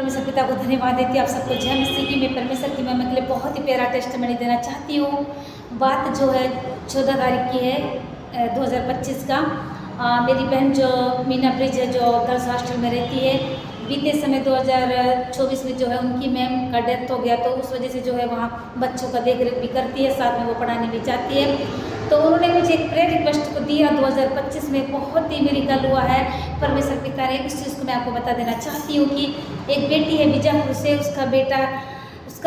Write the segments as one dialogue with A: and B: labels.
A: परमेश्वर पिता को धन्यवाद देती हूँ। आप सबको जय मसीह की। मैं परमेश्वर की महिमा के लिए बहुत ही प्यारा टेस्टमनी देना चाहती हूँ। बात जो है 14 तारीख की है 2025 का। मेरी बहन जो मीना ब्रिज है, जो गर्ल्स हॉस्टल में रहती है, बीते समय 2024 में जो है उनकी मैम का डेथ हो गया, तो उस वजह से जो है वहाँ बच्चों का देख रेख भी करती है, साथ में वो पढ़ाने भी जाती है। तो उन्होंने मुझे एक प्रेयर रिक्वेस्ट को दिया 2025 में, बहुत ही मेरिकल हुआ है परमेश्वर पिता ने। उस चीज़ को मैं आपको बता देना चाहती हूँ कि एक बेटी है बीजापुर से, उसका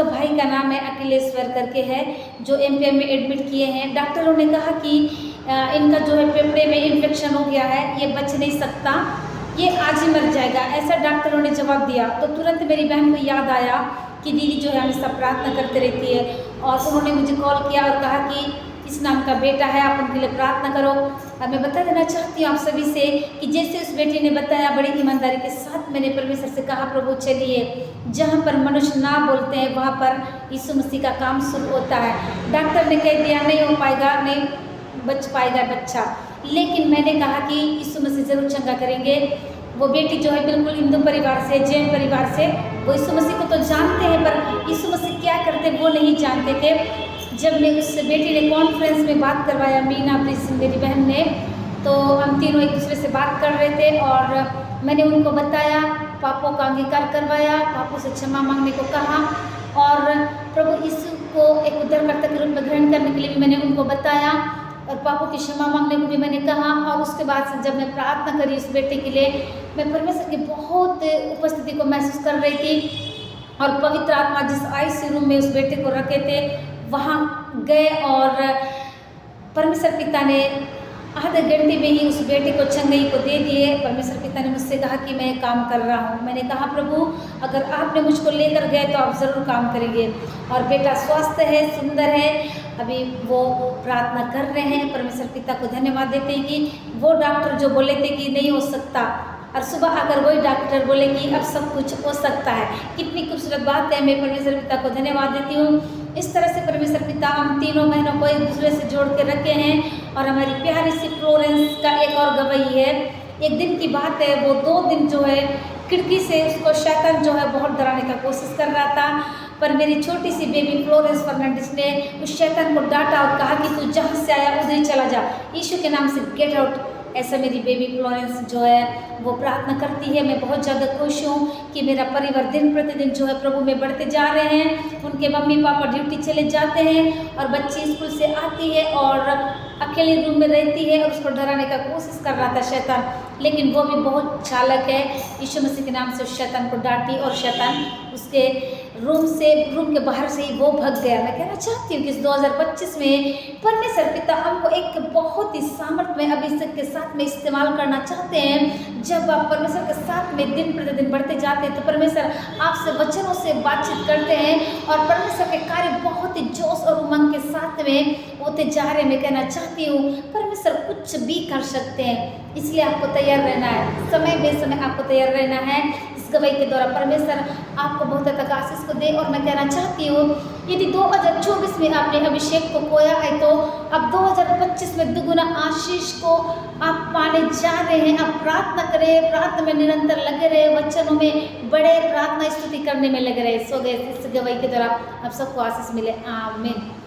A: भाई का नाम है अखिलेश्वर करके है, जो एमपीएम में एडमिट किए हैं। डॉक्टरों ने कहा कि इनका जो है फेफड़े में इन्फेक्शन हो गया है, ये बच नहीं सकता, ये आज ही मर जाएगा, ऐसा डॉक्टरों ने जवाब दिया। तो तुरंत मेरी बहन को याद आया कि दीदी जो है हमेशा प्रार्थना करते रहती है, और उन्होंने मुझे कॉल किया और कहा कि इस नाम का बेटा है, आप उनके लिए प्रार्थना करो। और मैं बता देना चाहती हूँ आप सभी से कि जैसे उस बेटी ने बताया, बड़ी ईमानदारी के साथ मैंने परमेश्वर से कहा, प्रभु चलिए, जहाँ पर मनुष्य ना बोलते हैं वहाँ पर यीशु मसीह का काम शुरू होता है। डॉक्टर ने कह दिया नहीं हो पाएगा, नहीं बच पाएगा बच्चा, लेकिन मैंने कहा कि यीशु मसीह जरूर चंगा करेंगे। वो बेटी जो है बिल्कुल हिंदू परिवार से, जैन परिवार से, वो यीशु मसीह को तो जानते हैं पर यीशु मसीह क्या करते वो नहीं जानते थे। जब मैं उस बेटी ने कॉन्फ्रेंस में बात करवाया, मीना प्लीज मेरी बहन ने, तो हम तीनों एक दूसरे से बात कर रहे थे और मैंने उनको बताया, पापों का अंगीकार करवाया, पापों से क्षमा मांगने को कहा, और प्रभु यीशु को एक उद्धारकर्ता के रूप में ग्रहण करने के लिए भी मैंने उनको बताया, और पापों की क्षमा मांगने को भी मैंने कहा। और उसके बाद से जब मैं प्रार्थना करी उस बेटे के लिए, मैं परमेश्वर की बहुत उपस्थिति को महसूस कर रही थी, और पवित्र आत्मा जिस आईसीयू रूम में उस बेटे को रखे थे वहाँ गए, और परमेश्वर पिता ने आधे घंटे में ही उस बेटे को चंगाई को दे दिए। परमेश्वर पिता ने मुझसे कहा कि मैं काम कर रहा हूँ। मैंने कहा प्रभु अगर आपने मुझको लेकर गए तो आप ज़रूर काम करेंगे। और बेटा स्वस्थ है, सुंदर है, अभी वो प्रार्थना कर रहे हैं। परमेश्वर पिता को धन्यवाद देते हैं कि वो डॉक्टर जो बोले थे कि नहीं हो सकता, और सुबह आकर वही डॉक्टर बोले कि अब सब कुछ हो सकता है। कितनी खूबसूरत बात है। मैं परमेश्वर पिता को धन्यवाद देती हूँ। इस तरह से परमेश्वर पिता हम तीनों बहनों को एक दूसरे से जोड़ के रखे हैं। और हमारी प्यारी सी फ्लोरेंस का एक और गवाही है। एक दिन की बात है, वो 2 दिन जो है खिड़की से उसको शैतान जो है बहुत डराने का कोशिश कर रहा था, पर मेरी छोटी सी बेबी फ्लोरेंस फर्नांडिस ने उस शैतान को डांटा और कहा कि तू जहाँ से आया उधर ही चला जा, यीशु के नाम से गेट आउट। ऐसा मेरी बेबी फ्लोरेंस जो है वो प्रार्थना करती है। मैं बहुत ज़्यादा खुश हूँ कि मेरा परिवार दिन प्रतिदिन जो है प्रभु में बढ़ते जा रहे हैं। उनके मम्मी पापा ड्यूटी चले जाते हैं और बच्ची स्कूल से आती है और अकेले रूम में रहती है, और उसको डराने का कोशिश कर रहा था शैतान, लेकिन वो भी बहुत चालाक है। यीशु मसीह के नाम से उस शैतान को डांटी और शैतान उसके रूम के बाहर से ही वो भाग गया। मैं कहना चाहती हूँ कि इस 2025 में परमेश्वर पिता हमको एक बहुत ही सामर्थ्य अभिषेक के साथ में इस्तेमाल करना चाहते हैं। जब आप परमेश्वर के साथ में दिन प्रतिदिन बढ़ते जाते हैं तो परमेश्वर आपसे वचनों से बातचीत करते हैं, और परमेश्वर के कार्य बहुत ही जोश और उमंग के साथ में होते जा रहे। मैं कहना चाहती हूँ परमेश्वर कुछ भी कर सकते हैं, इसलिए आपको तैयार रहना है, समय बेसमय आपको तैयार रहना है। इस गवाही के द्वारा परमेश्वर आपको बहुत तक आशीष को दे। और मैं कहना चाहती हूँ यदि 2024 में आपने अभिषेक को खोया है तो अब 2025 में दुगुना आशीष को आप पाने जा रहे हैं। आप प्रार्थना करें, प्रार्थना में निरंतर लगे रहे, वचनों में बड़े प्रार्थना स्तुति करने में लगे रहे। सो गए इस गवाही के द्वारा आप सबको आशीष मिले। आमीन।